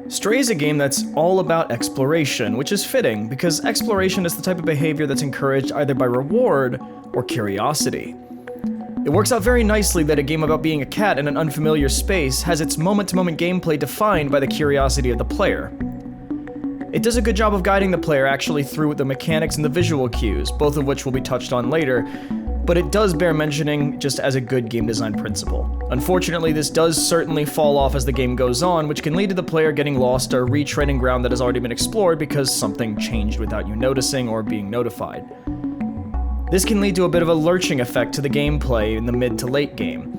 Stray is a game that's all about exploration, which is fitting, because exploration is the type of behavior that's encouraged either by reward or curiosity. It works out very nicely that a game about being a cat in an unfamiliar space has its moment-to-moment gameplay defined by the curiosity of the player. It does a good job of guiding the player actually through the mechanics and the visual cues, both of which will be touched on later, but it does bear mentioning just as a good game design principle. Unfortunately, this does certainly fall off as the game goes on, which can lead to the player getting lost or retreading ground that has already been explored because something changed without you noticing or being notified. This can lead to a bit of a lurching effect to the gameplay in the mid to late game.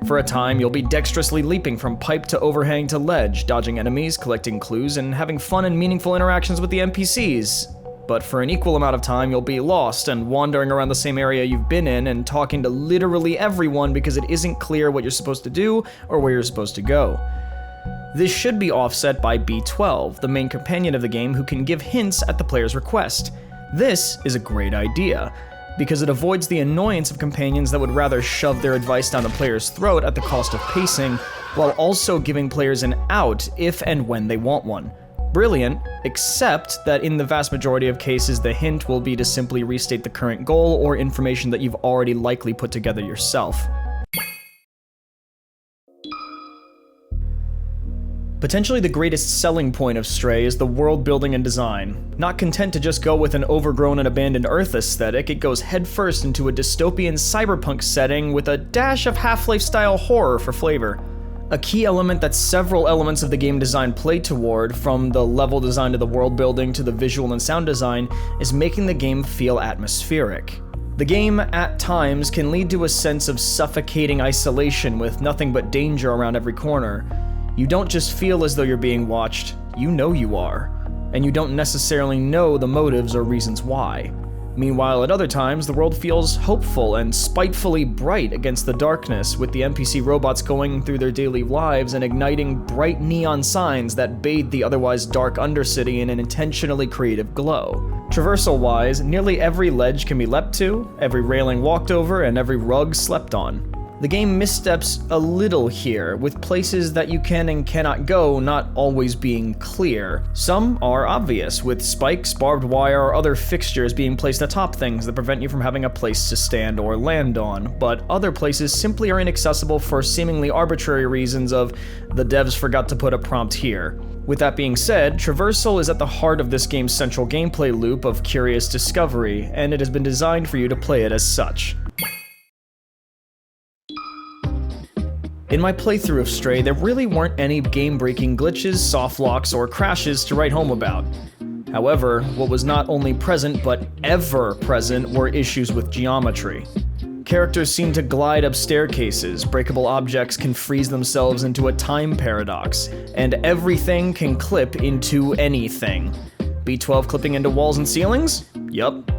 For a time, you'll be dexterously leaping from pipe to overhang to ledge, dodging enemies, collecting clues, and having fun and meaningful interactions with the NPCs. But for an equal amount of time, you'll be lost and wandering around the same area you've been in and talking to literally everyone because it isn't clear what you're supposed to do or where you're supposed to go. This should be offset by B12, the main companion of the game who can give hints at the player's request. This is a great idea, because it avoids the annoyance of companions that would rather shove their advice down the player's throat at the cost of pacing, while also giving players an out if and when they want one. Brilliant, except that in the vast majority of cases the hint will be to simply restate the current goal or information that you've already likely put together yourself. Potentially the greatest selling point of Stray is the world building and design. Not content to just go with an overgrown and abandoned Earth aesthetic, it goes headfirst into a dystopian cyberpunk setting with a dash of Half-Life style horror for flavor. A key element that several elements of the game design play toward, from the level design to the world building to the visual and sound design, is making the game feel atmospheric. The game, at times, can lead to a sense of suffocating isolation with nothing but danger around every corner. You don't just feel as though you're being watched, you know you are, and you don't necessarily know the motives or reasons why. Meanwhile, at other times, the world feels hopeful and spitefully bright against the darkness, with the NPC robots going through their daily lives and igniting bright neon signs that bathe the otherwise dark Undercity in an intentionally creative glow. Traversal-wise, nearly every ledge can be leapt to, every railing walked over, and every rug slept on. The game missteps a little here, with places that you can and cannot go not always being clear. Some are obvious, with spikes, barbed wire, or other fixtures being placed atop things that prevent you from having a place to stand or land on, but other places simply are inaccessible for seemingly arbitrary reasons of the devs forgot to put a prompt here. With that being said, Traversal is at the heart of this game's central gameplay loop of curious discovery, and it has been designed for you to play it as such. In my playthrough of Stray, there really weren't any game-breaking glitches, softlocks, or crashes to write home about. However, what was not only present but ever present were issues with geometry. Characters seem to glide up staircases, breakable objects can freeze themselves into a time paradox, and everything can clip into anything. B12 clipping into walls and ceilings? Yup.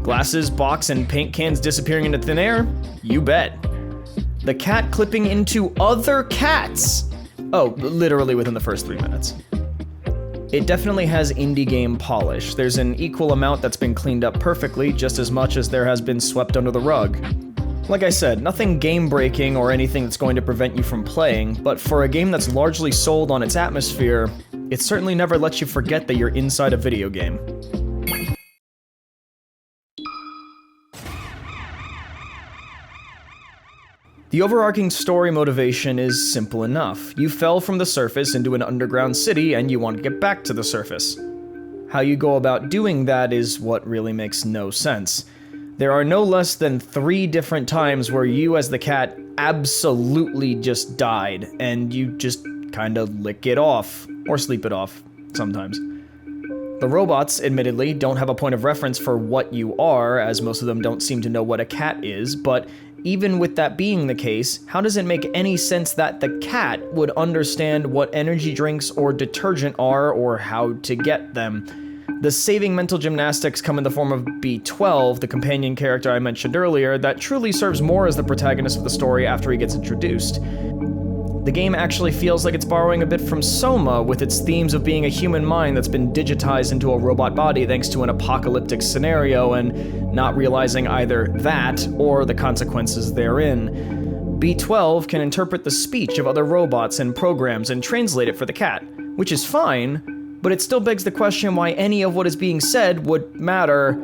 Glasses, box, and paint cans disappearing into thin air? You bet. The cat clipping into other cats! Oh, literally within the first 3 minutes. It definitely has indie game polish. There's an equal amount that's been cleaned up perfectly, just as much as there has been swept under the rug. Like I said, nothing game-breaking or anything that's going to prevent you from playing, but for a game that's largely sold on its atmosphere, it certainly never lets you forget that you're inside a video game. The overarching story motivation is simple enough. You fell from the surface into an underground city and you want to get back to the surface. How you go about doing that is what really makes no sense. There are no less than 3 different times where you as the cat absolutely just died, and you just kinda lick it off, or sleep it off, sometimes. The robots, admittedly, don't have a point of reference for what you are, as most of them don't seem to know what a cat is, but even with that being the case, how does it make any sense that the cat would understand what energy drinks or detergent are or how to get them? The saving mental gymnastics come in the form of B12, the companion character I mentioned earlier, that truly serves more as the protagonist of the story after he gets introduced. The game actually feels like it's borrowing a bit from Soma, with its themes of being a human mind that's been digitized into a robot body thanks to an apocalyptic scenario and not realizing either that or the consequences therein. B12 can interpret the speech of other robots and programs and translate it for the cat, which is fine, but it still begs the question why any of what is being said would matter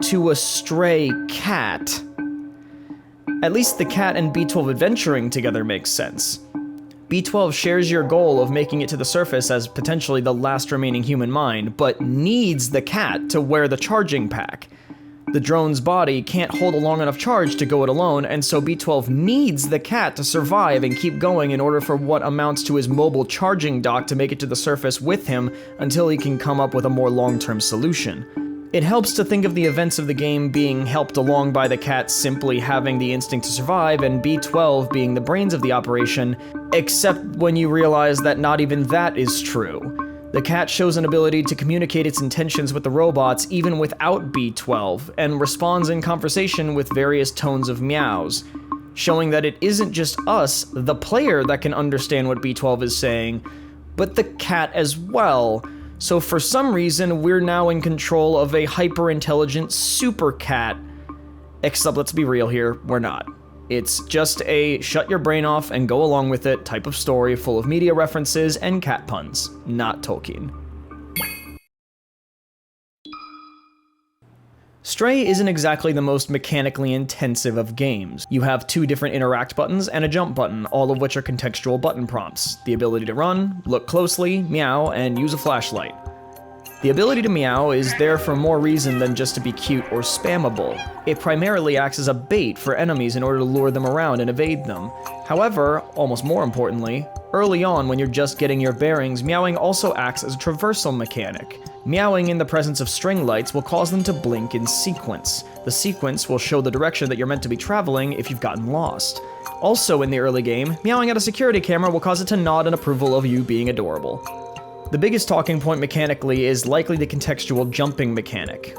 to a stray cat. At least the cat and B12 adventuring together makes sense. B12 shares your goal of making it to the surface as potentially the last remaining human mind, but needs the cat to wear the charging pack. The drone's body can't hold a long enough charge to go it alone, and so B12 needs the cat to survive and keep going in order for what amounts to his mobile charging dock to make it to the surface with him until he can come up with a more long-term solution. It helps to think of the events of the game being helped along by the cat simply having the instinct to survive and B12 being the brains of the operation, except when you realize that not even that is true. The cat shows an ability to communicate its intentions with the robots even without B12, and responds in conversation with various tones of meows, showing that it isn't just us, the player, that can understand what B12 is saying, but the cat as well. So for some reason, we're now in control of a hyper-intelligent super cat. Except, let's be real here, we're not. It's just a shut your brain off and go along with it type of story full of media references and cat puns, not Tolkien. Stray isn't exactly the most mechanically intensive of games. You have 2 different interact buttons and a jump button, all of which are contextual button prompts. The ability to run, look closely, meow, and use a flashlight. The ability to meow is there for more reason than just to be cute or spammable. It primarily acts as a bait for enemies in order to lure them around and evade them. However, almost more importantly, early on when you're just getting your bearings, meowing also acts as a traversal mechanic. Meowing in the presence of string lights will cause them to blink in sequence. The sequence will show the direction that you're meant to be traveling if you've gotten lost. Also in the early game, meowing at a security camera will cause it to nod in approval of you being adorable. The biggest talking point mechanically is likely the contextual jumping mechanic.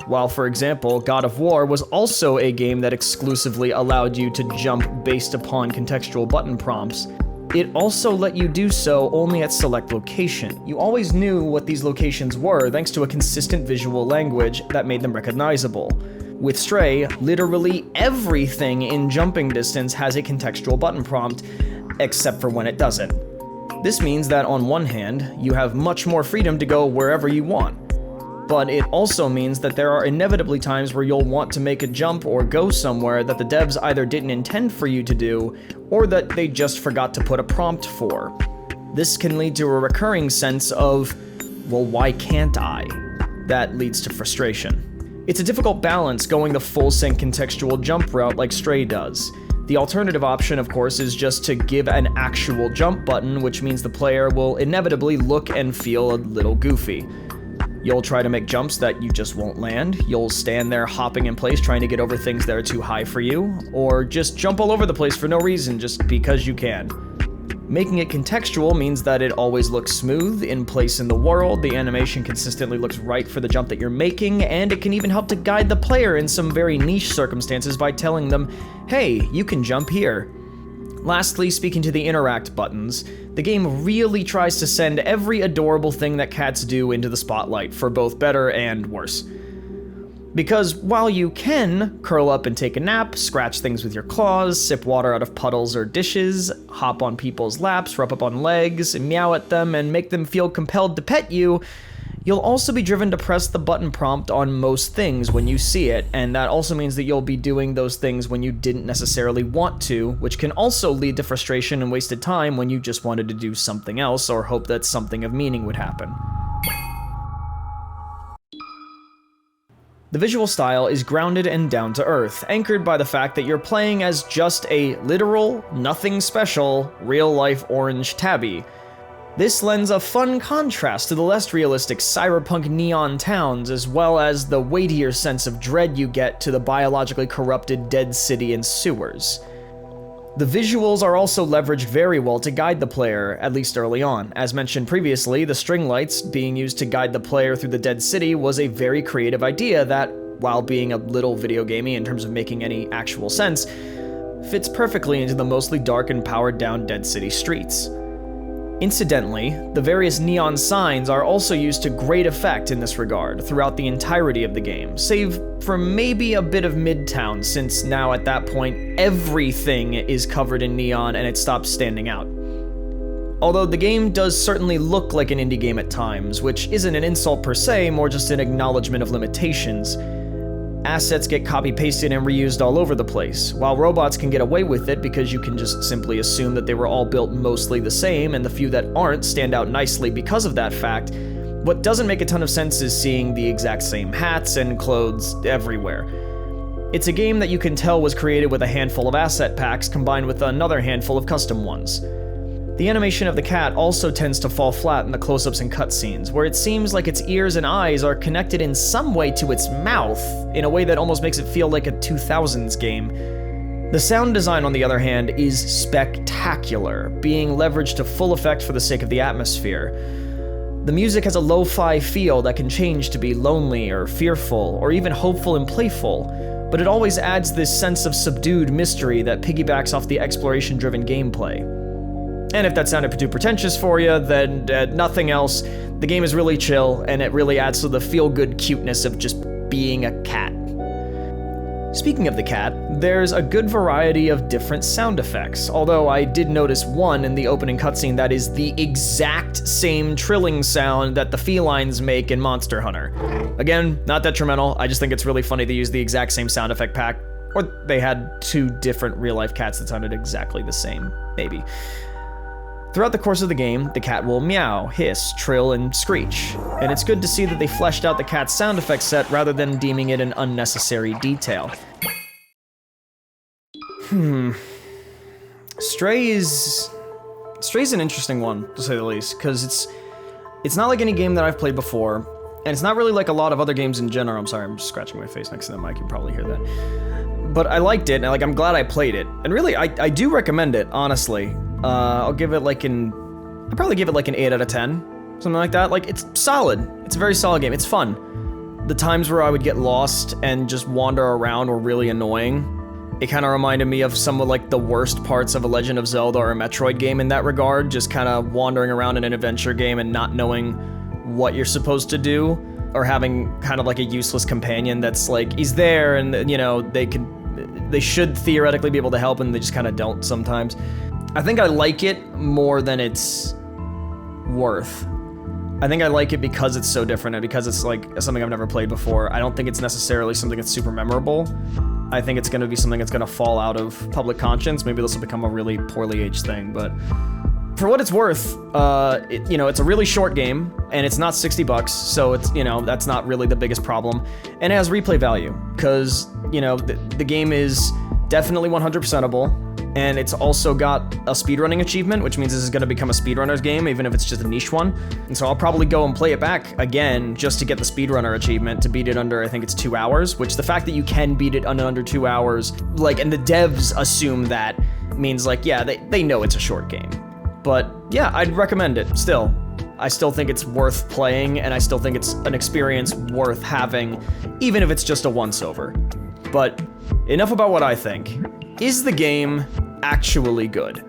While, for example, God of War was also a game that exclusively allowed you to jump based upon contextual button prompts, it also let you do so only at select location. You always knew what these locations were thanks to a consistent visual language that made them recognizable. With Stray, literally everything in jumping distance has a contextual button prompt, except for when it doesn't. This means that on one hand, you have much more freedom to go wherever you want. But it also means that there are inevitably times where you'll want to make a jump or go somewhere that the devs either didn't intend for you to do, or that they just forgot to put a prompt for. This can lead to a recurring sense of, well, why can't I? That leads to frustration. It's a difficult balance going the full sync contextual jump route like Stray does. The alternative option, of course, is just to give an actual jump button, which means the player will inevitably look and feel a little goofy. You'll try to make jumps that you just won't land, you'll stand there hopping in place trying to get over things that are too high for you, or just jump all over the place for no reason just because you can. Making it contextual means that it always looks smooth, in place in the world, the animation consistently looks right for the jump that you're making, and it can even help to guide the player in some very niche circumstances by telling them, hey, you can jump here. Lastly, speaking to the interact buttons, the game really tries to send every adorable thing that cats do into the spotlight, for both better and worse. Because while you can curl up and take a nap, scratch things with your claws, sip water out of puddles or dishes, hop on people's laps, rub up on legs, meow at them, and make them feel compelled to pet you, you'll also be driven to press the button prompt on most things when you see it, and that also means that you'll be doing those things when you didn't necessarily want to, which can also lead to frustration and wasted time when you just wanted to do something else or hope that something of meaning would happen. The visual style is grounded and down to earth, anchored by the fact that you're playing as just a literal, nothing special, real-life orange tabby. This lends a fun contrast to the less realistic cyberpunk neon towns, as well as the weightier sense of dread you get to the biologically corrupted dead city and sewers. The visuals are also leveraged very well to guide the player, at least early on. As mentioned previously, the string lights being used to guide the player through the dead city was a very creative idea that, while being a little video gamey in terms of making any actual sense, fits perfectly into the mostly dark and powered down dead city streets. Incidentally, the various neon signs are also used to great effect in this regard throughout the entirety of the game, save for maybe a bit of Midtown, since now at that point everything is covered in neon and it stops standing out. Although the game does certainly look like an indie game at times, which isn't an insult per se, more just an acknowledgement of limitations. Assets get copy-pasted and reused all over the place, while robots can get away with it because you can just simply assume that they were all built mostly the same, and the few that aren't stand out nicely because of that fact. What doesn't make a ton of sense is seeing the exact same hats and clothes everywhere. It's a game that you can tell was created with a handful of asset packs combined with another handful of custom ones. The animation of the cat also tends to fall flat in the close-ups and cutscenes, where it seems like its ears and eyes are connected in some way to its mouth, in a way that almost makes it feel like a 2000s game. The sound design, on the other hand, is spectacular, being leveraged to full effect for the sake of the atmosphere. The music has a lo-fi feel that can change to be lonely or fearful, or even hopeful and playful, but it always adds this sense of subdued mystery that piggybacks off the exploration-driven gameplay. And if that sounded too pretentious for you, then nothing else. The game is really chill, and it really adds to the feel-good cuteness of just being a cat. Speaking of the cat, there's a good variety of different sound effects, although I did notice one in the opening cutscene that is the exact same trilling sound that the felines make in Monster Hunter. Again, not detrimental, I just think it's really funny to use the exact same sound effect pack, or they had two different real-life cats that sounded exactly the same, maybe. Throughout the course of the game, the cat will meow, hiss, trill, and screech, and it's good to see that they fleshed out the cat's sound effect set rather than deeming it an unnecessary detail. Stray's an interesting one, to say the least, because it's not like any game that I've played before, and it's not really like a lot of other games in general. I'm sorry, I'm just scratching my face next to the mic, you can probably hear that. But I liked it, and I'm glad I played it. And really, I do recommend it, honestly. I'll give it like I'd probably give it like an 8 out of 10, something like that. Like, it's solid. It's a very solid game. It's fun. The times where I would get lost and just wander around were really annoying. It kind of reminded me of some of like the worst parts of a Legend of Zelda or a Metroid game in that regard, just kind of wandering around in an adventure game and not knowing what you're supposed to do, or having kind of like a useless companion that's like, he's there and, you know, they should theoretically be able to help and they just kind of don't sometimes. I think I like it more than it's worth. I think I like it because it's so different and because it's like something I've never played before. I don't think it's necessarily something that's super memorable. I think it's going to be something that's going to fall out of public conscience. Maybe this will become a really poorly aged thing, but for what it's worth, it's a really short game and it's not $60, so it's, that's not really the biggest problem. And it has replay value because, the game is definitely 100%able. And it's also got a speedrunning achievement, which means this is going to become a speedrunner's game, even if it's just a niche one. And so I'll probably go and play it back again just to get the speedrunner achievement, to beat it under, I think it's 2 hours, which the fact that you can beat it under 2 hours, and the devs assume that, means they know it's a short game. But yeah, I'd recommend it still. I still think it's worth playing, and I still think it's an experience worth having, even if it's just a once-over. But enough about what I think. Is the game actually good?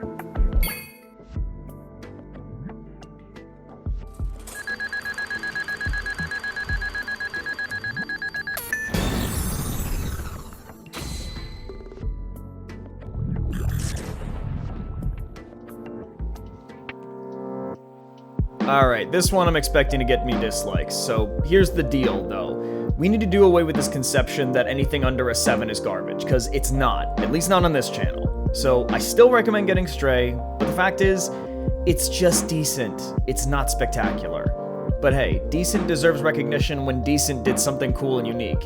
Alright, this one I'm expecting to get me dislikes, so here's the deal though. We need to do away with this conception that anything under a 7 is garbage, because it's not, at least not on this channel. So I still recommend getting Stray, but the fact is, it's just decent. It's not spectacular. But hey, decent deserves recognition when decent did something cool and unique.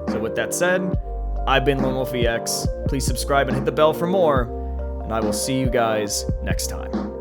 So with that said, I've been LoneWolfEX. Please subscribe and hit the bell for more, and I will see you guys next time.